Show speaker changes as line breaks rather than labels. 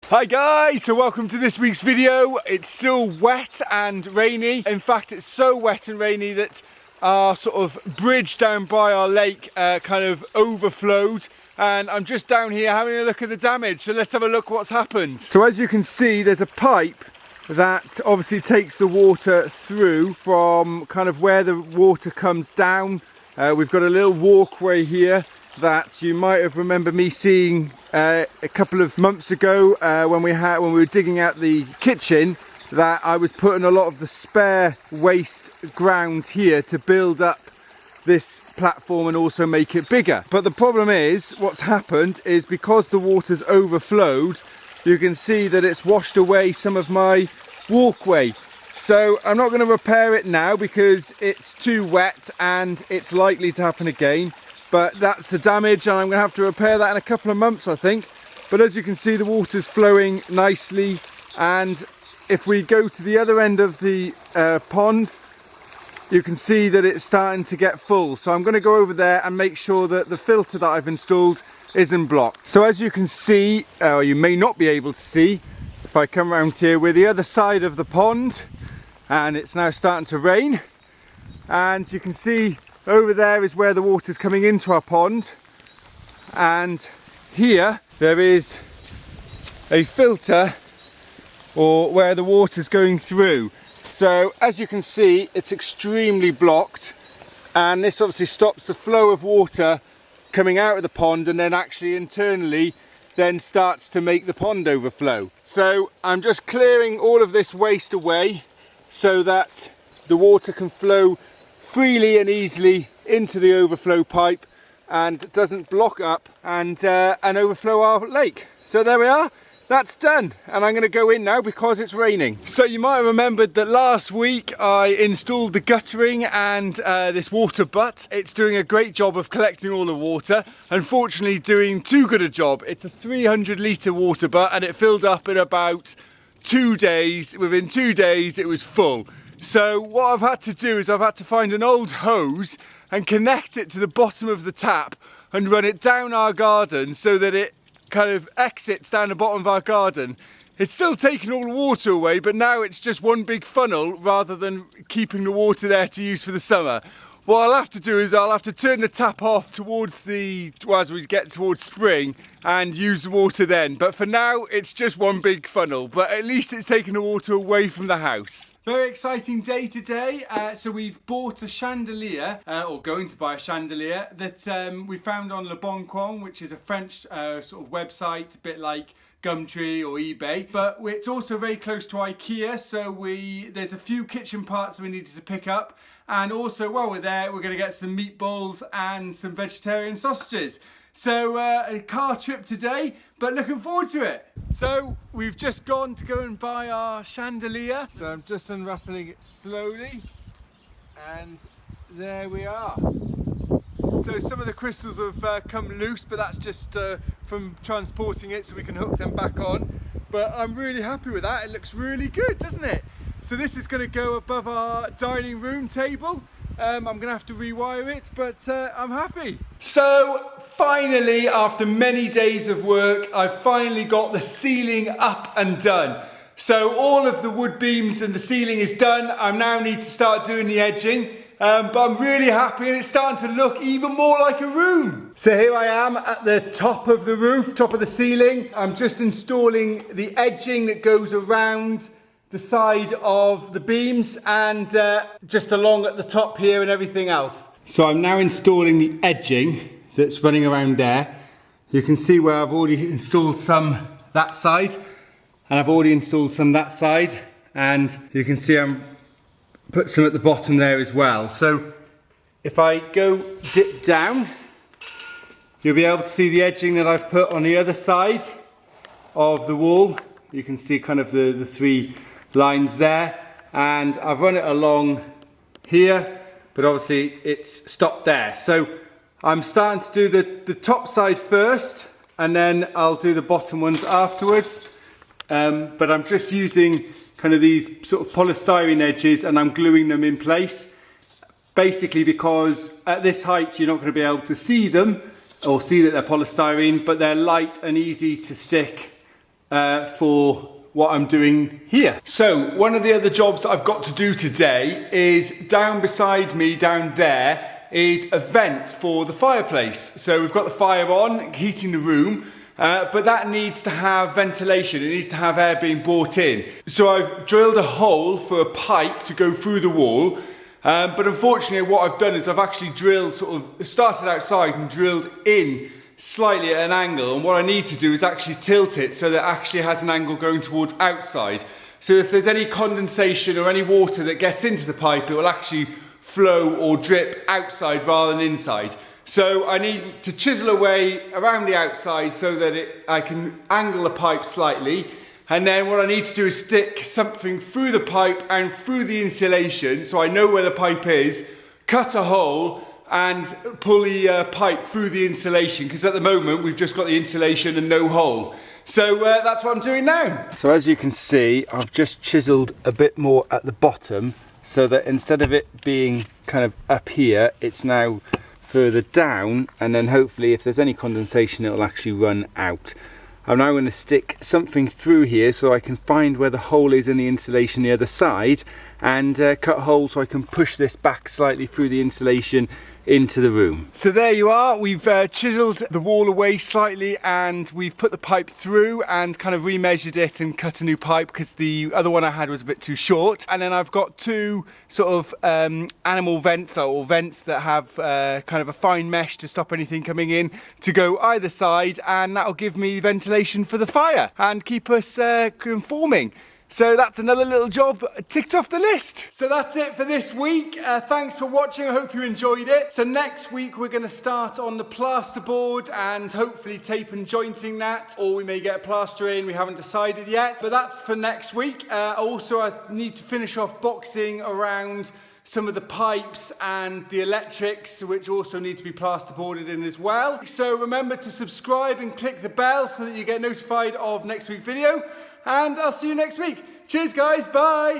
Hi guys, so welcome to this week's video. It's still wet and rainy. In fact, it's so wet and rainy that our sort of bridge down by our lake kind of overflowed, and I'm just down here having a look at the damage. So let's have a look what's happened. So as you can see, there's a pipe that obviously takes the water through from kind of where the water comes down. We've got a little walkway here that you might have remembered me seeing a couple of months ago when we were digging out the kitchen, that I was putting a lot of the spare waste ground here to build up this platform and also make it bigger. But the problem is, what's happened is because the water's overflowed, you can see that it's washed away some of my walkway. So I'm not going to repair it now because it's too wet and it's likely to happen again. But that's the damage, and I'm going to have to repair that in a couple of months, I think. But as you can see, the water's flowing nicely, and if we go to the other end of the pond, you can see that it's starting to get full. So I'm going to go over there and make sure that the filter that I've installed isn't blocked. So as you can see, or you may not be able to see, if I come around here, we're the other side of the pond, and it's now starting to rain, and you can see over there is where the water's coming into our pond, and here there is a filter, or where the water's going through. So as you can see, it's extremely blocked, and this obviously stops the flow of water coming out of the pond, and then actually internally then starts to make the pond overflow. So I'm just clearing all of this waste away so that the water can flow freely and easily into the overflow pipe and doesn't block up and overflow our lake. So there we are, that's done, and I'm going to go in now because it's raining. So you might have remembered that last week I installed the guttering and this water butt. It's doing a great job of collecting all the water, unfortunately doing too good a job. It's a 300 litre water butt, and it filled up in about 2 days. Within 2 days it was full. So what I've had to do is I've had to find an old hose and connect it to the bottom of the tap and run it down our garden so that it kind of exits down the bottom of our garden. It's still taking all the water away, but now it's just one big funnel rather than keeping the water there to use for the summer. What I'll have to do is I'll have to turn the tap off towards as we get towards spring, and use the water then. But for now, it's just one big funnel, but at least it's taking the water away from the house. Very exciting day today. So we've bought a chandelier, or going to buy a chandelier, that we found on Le Bon Coin, which is a French sort of website, a bit like Gumtree or eBay, but it's also very close to Ikea, so there's a few kitchen parts that we needed to pick up, and also while we're there we're going to get some meatballs and some vegetarian sausages. So a car trip today, but looking forward to it. So we've just gone to go and buy our chandelier, so I'm just unwrapping it slowly, and there we are. So some of the crystals have come loose, but that's just from transporting it, so we can hook them back on. But I'm really happy with that. It looks really good, doesn't it? So this is going to go above our dining room table. I'm going to have to rewire it, but I'm happy. So finally, after many days of work, I've finally got the ceiling up and done. So all of the wood beams and the ceiling is done. I now need to start doing the edging. But I'm really happy, and it's starting to look even more like a room. So here I am at the top of the roof, top of the ceiling. I'm just installing the edging that goes around the side of the beams and just along at the top here and everything else. So I'm now installing the edging that's running around there. You can see where I've already installed some that side, and I've already installed some that side, and you can see I'm put some at the bottom there as well. So if I go dip down, you'll be able to see the edging that I've put on the other side of the wall. You can see kind of the three lines there, and I've run it along here, but obviously it's stopped there. So I'm starting to do the top side first, and then I'll do the bottom ones afterwards. But I'm just using kind of these sort of polystyrene edges, and I'm gluing them in place, basically because at this height you're not going to be able to see them or see that they're polystyrene, but they're light and easy to stick for what I'm doing here. So one of the other jobs that I've got to do today is down beside me, down there, is a vent for the fireplace. So we've got the fire on, heating the room, but that needs to have ventilation. It needs to have air being brought in. So I've drilled a hole for a pipe to go through the wall. But unfortunately what I've done is I've actually drilled, started outside and drilled in slightly at an angle, and what I need to do is actually tilt it so that it actually has an angle going towards outside. So if there's any condensation or any water that gets into the pipe, it will actually flow or drip outside rather than inside. So I need to chisel away around the outside so that I can angle the pipe slightly, and then what I need to do is stick something through the pipe and through the insulation so I know where the pipe is, cut a hole and pull the pipe through the insulation, because at the moment we've just got the insulation and no hole. So that's what I'm doing now. So as you can see, I've just chiseled a bit more at the bottom so that instead of it being kind of up here, it's now further down, and then hopefully if there's any condensation it will actually run out. I'm now going to stick something through here so I can find where the hole is in the insulation the other side, and cut holes so I can push this back slightly through the insulation into the room. So there you are, we've chiselled the wall away slightly and we've put the pipe through and kind of remeasured it and cut a new pipe because the other one I had was a bit too short. And then I've got two sort of animal vents, or vents that have kind of a fine mesh to stop anything coming in, to go either side, and that'll give me ventilation for the fire and keep us conforming. So that's another little job ticked off the list. So that's it for this week. Thanks for watching. I hope you enjoyed it. So next week we're going to start on the plasterboard and hopefully tape and jointing that, or we may get a plaster in. We haven't decided yet. But that's for next week. Also, I need to finish off boxing around some of the pipes and the electrics, which also need to be plasterboarded in as well. So remember to subscribe and click the bell so that you get notified of next week's video. And I'll see you next week. Cheers guys, bye!